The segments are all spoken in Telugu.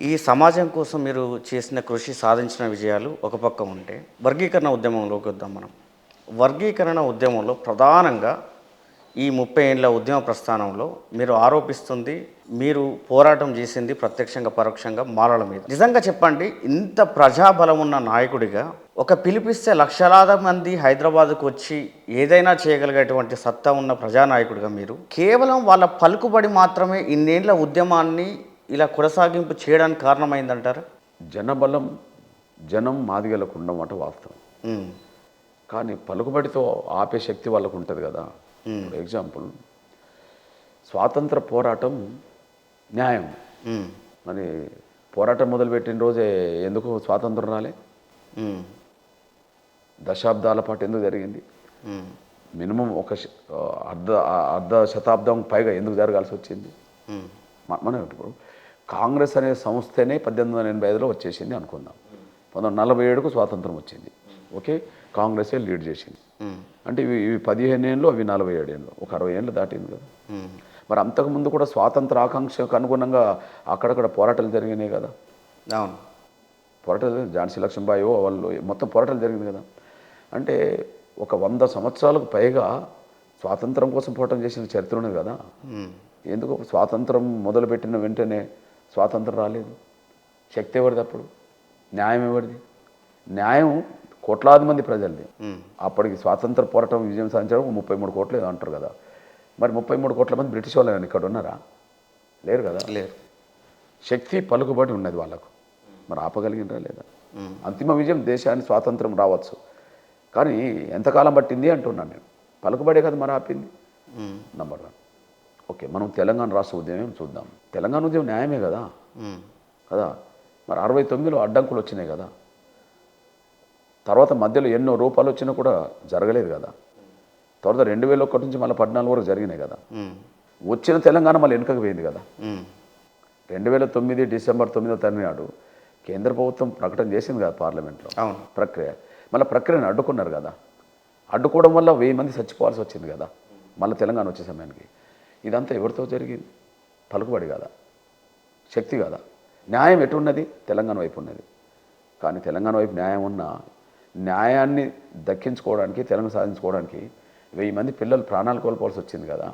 ఈ సమాజం కోసం మీరు చేసిన కృషి సాధించిన విజయాలు ఒక పక్క ఉంటే వర్గీకరణ ఉద్యమంలోకి వద్దాం మనం. వర్గీకరణ ఉద్యమంలో ప్రధానంగా ఈ 30 ఏళ్ల ఉద్యమ ప్రస్థానంలో మీరు ఆరోపిస్తుంది, మీరు పోరాటం చేసింది ప్రత్యక్షంగా పరోక్షంగా మాలల మీద. నిజంగా చెప్పండి, ఇంత ప్రజాబలం ఉన్న నాయకుడిగా ఒక పిలిపిస్తే లక్షలాది మంది హైదరాబాద్కు వచ్చి ఏదైనా చేయగలిగేటువంటి సత్తా ఉన్న ప్రజానాయకుడిగా మీరు కేవలం వాళ్ళ పలుకుబడి మాత్రమే ఇన్నేళ్ల ఉద్యమాన్ని ఇలా కొనసాగింపు చేయడానికి కారణమైందంటారా? జనబలం జనం మాదిగలకు ఉండమాట వాస్తవం. ఉమ్, కానీ పలుకుబడితో ఆపే శక్తి వాళ్ళకు ఉంటుంది కదా. ఫర్ ఎగ్జాంపుల్, స్వాతంత్ర పోరాటం న్యాయం. ఉమ్, మరి పోరాటం మొదలుపెట్టిన రోజే ఎందుకు స్వాతంత్రం రాలే? ఉమ్, దశాబ్దాల పాటు ఎందుకు జరిగింది? ఉమ్, మినిమం ఒక అర్ధ అర్ధ శతాబ్దం పైగా ఎందుకు జరగాల్సి వచ్చింది? ఉమ్, మనం ఇప్పుడు కాంగ్రెస్ అనే సంస్థనే 1885లో వచ్చేసింది అనుకుందాం. 1947కు స్వాతంత్రం వచ్చింది. ఓకే, కాంగ్రెసే లీడ్ చేసింది. ఉమ్, అంటే ఇవి 15 ఏళ్ళు, అవి 47 ఏళ్ళు, ఒక 60 ఏళ్ళు దాటింది కదా. ఉమ్, మరి అంతకుముందు కూడా స్వాతంత్ర ఆకాంక్షకు అనుగుణంగా అక్కడక్కడ పోరాటాలు జరిగినాయి కదా. అవును. పోరాటాలు ఝాన్సీ లక్ష్మీబాయి వాళ్ళు మొత్తం పోరాటాలు జరిగింది కదా. అంటే ఒక 100 సంవత్సరాలకు పైగా స్వాతంత్రం కోసం పోరాటం చేసిన చరిత్ర ఉన్నది కదా. ఉమ్, ఎందుకు స్వాతంత్రం మొదలుపెట్టిన వెంటనే స్వాతంత్రం రాలేదు? శక్తి ఎవరిది అప్పుడు? న్యాయం ఎవరిది? న్యాయం కోట్లాది మంది ప్రజలది. ఉమ్, అప్పటికి స్వాతంత్ర పోరాటం విజయం సాధించడం 33 కోట్లు ఏదో అంటారు కదా. మరి 33 కోట్ల మంది బ్రిటిష్ వాళ్ళు ఇక్కడ ఉన్నారా? లేరు కదా. లేరు. శక్తి పలుకుబడి ఉన్నది వాళ్ళకు. మరి ఆపగలిగినరా లేదా? ఉమ్, అంతిమ విజయం దేశానికి స్వాతంత్రం రావచ్చు, కానీ ఎంతకాలం పట్టింది అంటున్నాను నేను. పలుకుబడే కదా మరి ఆపింది. ఉమ్, నంబర్ 1. ఓకే, మనం తెలంగాణ రాష్ట్ర ఉద్యమం చూద్దాం. తెలంగాణ ఉద్యమం న్యాయమే కదా. ఉమ్, కదా. మరి 69లో అడ్డంకులు వచ్చినాయి కదా. తర్వాత మధ్యలో ఎన్నో రూపాలు వచ్చినా కూడా జరగలేదు కదా. తర్వాత 2001 నుంచి మళ్ళీ 14 వరకు జరిగినాయి కదా. ఉమ్, వచ్చిన తెలంగాణ మళ్ళీ వెనుకకు పోయింది కదా. ఉమ్, 2009 డిసెంబర్ 9 నాడు కేంద్ర ప్రభుత్వం ప్రకటన చేసింది కదా పార్లమెంట్లో అవును. ప్రక్రియ. మళ్ళీ ప్రక్రియను అడ్డుకున్నారు కదా. అడ్డుకోవడం వల్ల 1000 మంది చచ్చిపోవాల్సి వచ్చింది కదా మళ్ళీ తెలంగాణ వచ్చే సమయానికి. ఇదంతా ఎవరితో జరిగింది? పలుకుబడి కదా, శక్తి కదా. న్యాయం ఎటు ఉన్నది? తెలంగాణ వైపు ఉన్నది. కానీ తెలంగాణ వైపు న్యాయం ఉన్న న్యాయాన్ని దక్కించుకోవడానికి, తెలంగాణ సాధించుకోవడానికి 1000 మంది పిల్లలు ప్రాణాలు కోల్పోవాల్సి వచ్చింది కదా.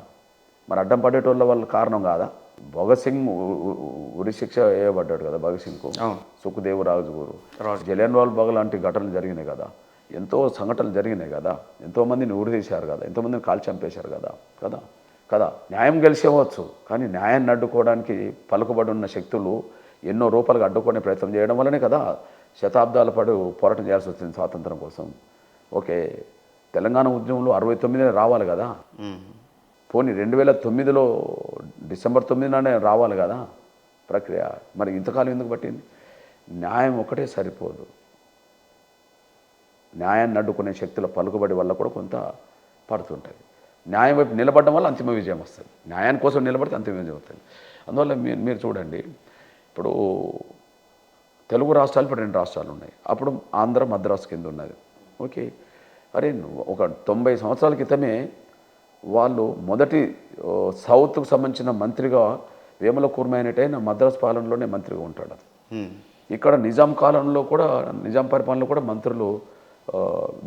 మరి అడ్డం పడేటోళ్ళ వల్ల కారణం కాదా? భగత్ సింగ్ ఉరి శిక్ష వేయబడ్డాడు కదా భగత్ సింగ్కు. సుఖదేవ్ రాజ్గురు, జలియన్వాలా బాగ్ లాంటి ఘటనలు జరిగినాయి కదా. ఎంతో సంఘటనలు జరిగినాయి కదా. ఎంతోమందిని ఉరిదీశారు కదా. ఎంతోమందిని కాల్చి చంపేశారు కదా. కదా కదా. న్యాయం గెలిచేవచ్చు, కానీ న్యాయాన్ని అడ్డుకోవడానికి పలుకుబడి ఉన్న శక్తులు ఎన్నో రూపాయలుగా అడ్డుకునే ప్రయత్నం చేయడం వల్లనే కదా శతాబ్దాల పాటు పోరాటం చేయాల్సి వచ్చింది స్వాతంత్రం కోసం. ఓకే, తెలంగాణ ఉద్యమంలో 69 రావాలి కదా. పోనీ 2009లో డిసెంబర్ 9 రావాలి కదా ప్రక్రియ. మరి ఇంతకాలం ఎందుకు పట్టింది? న్యాయం ఒకటే సరిపోదు. న్యాయాన్ని అడ్డుకునే శక్తుల పలుకుబడి వల్ల కూడా కొంత పడుతుంటుంది. న్యాయం వైపు నిలబడడం వల్ల అంతిమ విజయం వస్తుంది. న్యాయం కోసం నిలబడితే అంతిమ విజయం వస్తుంది. అందువల్ల మీరు చూడండి, ఇప్పుడు తెలుగు రాష్ట్రాలు ఇప్పుడు 2 రాష్ట్రాలు ఉన్నాయి. అప్పుడు ఆంధ్ర మద్రాసు కింద ఉన్నది. ఓకే, అరే ఒక 90 సంవత్సరాల క్రితమే వాళ్ళు మొదటి సౌత్కు సంబంధించిన మంత్రిగా వేముల కూర్మయ్యనటైన మద్రాసు పాలనలోనే మంత్రిగా ఉంటాడు. ఇక్కడ నిజాం కాలంలో కూడా, నిజాం పరిపాలనలో కూడా మంత్రులు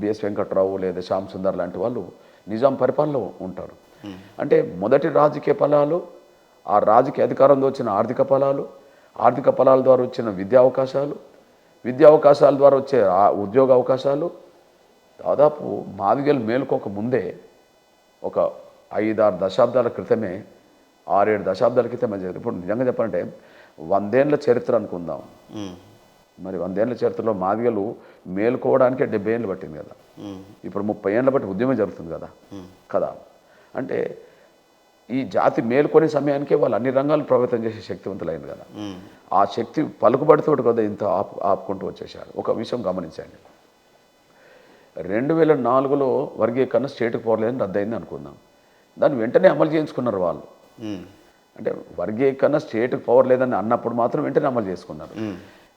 బిఎస్ వెంకట్రావు లేదా శ్యామ్ సుందర్ లాంటి వాళ్ళు నిజాం పరిపాలనలో ఉంటారు. అంటే మొదటి రాజకీయ ఫలాలు, ఆ రాజకీయ అధికారంలో వచ్చిన ఆర్థిక ఫలాలు, ఆర్థిక ఫలాల ద్వారా వచ్చిన విద్యా అవకాశాలు, విద్యా అవకాశాల ద్వారా వచ్చే ఉద్యోగ అవకాశాలు దాదాపు మాదిగలు మేలుకోక ముందే ఒక 5-6 దశాబ్దాల క్రితమే, 6-7 దశాబ్దాల క్రితమే జరిగింది. ఇప్పుడు నిజంగా చెప్పాలంటే 100 ఏళ్ల చరిత్ర అనుకుందాం. మరి 100 ఏళ్ల చరిత్రలో మాదిగలు మేలుకోవడానికే 70 ఏళ్ళు పట్టింది కదా. ఇప్పుడు 30 ఏళ్ళ బట్టి ఉద్యమం జరుగుతుంది కదా. కదా. అంటే ఈ జాతి మేలుకొనే సమయానికే వాళ్ళు అన్ని రంగాలు ప్రభావితం చేసే శక్తివంతులైంది కదా. ఆ శక్తి పలుకుబడితో కదా ఇంత ఆపుకుంటూ వచ్చేసారు. ఒక విషయం గమనించండి, 2004లో వర్గీకరణ స్టేట్కి పోలేదని రద్దయింది అనుకుందాం. దాన్ని వెంటనే అమలు చేయించుకున్నారు వాళ్ళు. అంటే వర్గీకరణ స్టేట్కి పవర్ లేదని అన్నప్పుడు మాత్రం వెంటనే అమలు చేసుకున్నారు.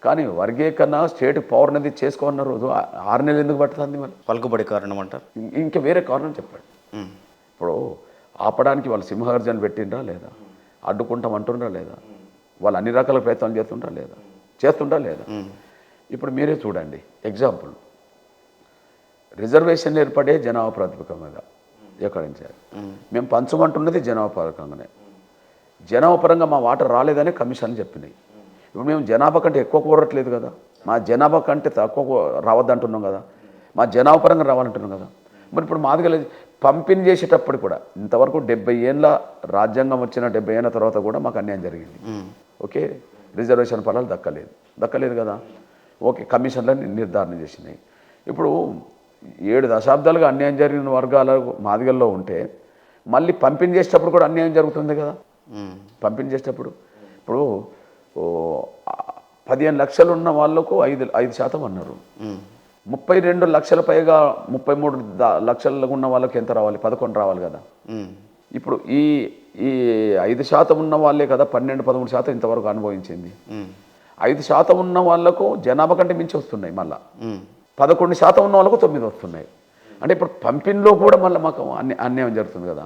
కానీ వర్గీకరణ స్టేట్కి పవర్ అనేది చేసుకోన్న రోజు 6 నెలలు ఎందుకు పడుతుంది? మరి పలుకుబడి కారణం అంటారు. ఇంకా వేరే కారణం చెప్పండి. ఇప్పుడు ఆపడానికి వాళ్ళు సింహగర్జన పెట్టిండ్రా లేదా? అడ్డుకుంటాం అంటుండ్రా లేదా? వాళ్ళు అన్ని రకాల ప్రయత్నాలు చేస్తుంటారా లేదా ఇప్పుడు మీరే చూడండి ఎగ్జాంపుల్ రిజర్వేషన్ ఏర్పడే జనాభా ప్రాతిపదిక మీద ఎక్కడ నుంచి మేము పంచమంటున్నది జనాభా పరంగానే జనాభా పరంగా మా వాటర్ రాలేదని కమిషన్లు చెప్పినాయి ఇప్పుడు మేము జనాభా కంటే ఎక్కువ కోరట్లేదు కదా మా జనాభా కంటే తక్కువ రావద్దంటున్నాం కదా మా జనాభా పరంగా రావాలంటున్నాం కదా మరి ఇప్పుడు మాదిగల పంపిణీ చేసేటప్పుడు కూడా ఇంతవరకు 70 ఏళ్ళ రాజ్యాంగం వచ్చిన 70 ఏళ్ళ తర్వాత కూడా మాకు అన్యాయం జరిగింది ఓకే రిజర్వేషన్ ఫలాలు దక్కలేదు కదా ఓకే కమిషన్లని నిర్ధారణ చేసినాయి ఇప్పుడు 7 దశాబ్దాలుగా అన్యాయం జరిగిన వర్గాల మాదిగల్లో ఉంటే మళ్ళీ పంపిణీ చేసేటప్పుడు కూడా అన్యాయం జరుగుతుంది కదా పంపిణీ చేసేటప్పుడు ఇప్పుడు 15 లక్షలు ఉన్న వాళ్ళకు 5% అన్నారు 32 లక్షల పైగా 33 లక్షలు ఉన్న వాళ్ళకి ఎంత రావాలి 11 రావాలి కదా ఇప్పుడు ఈ 5% ఉన్న వాళ్ళే కదా 12-13% ఇంతవరకు అనుభవించింది 5% ఉన్న వాళ్ళకు జనాభా కంటే మించి వస్తున్నాయి మళ్ళీ 11% ఉన్న వాళ్ళకు 9 వస్తున్నాయి అంటే ఇప్పుడు పంపిణీలో కూడా మళ్ళీ మాకు అన్యాయం జరుగుతుంది కదా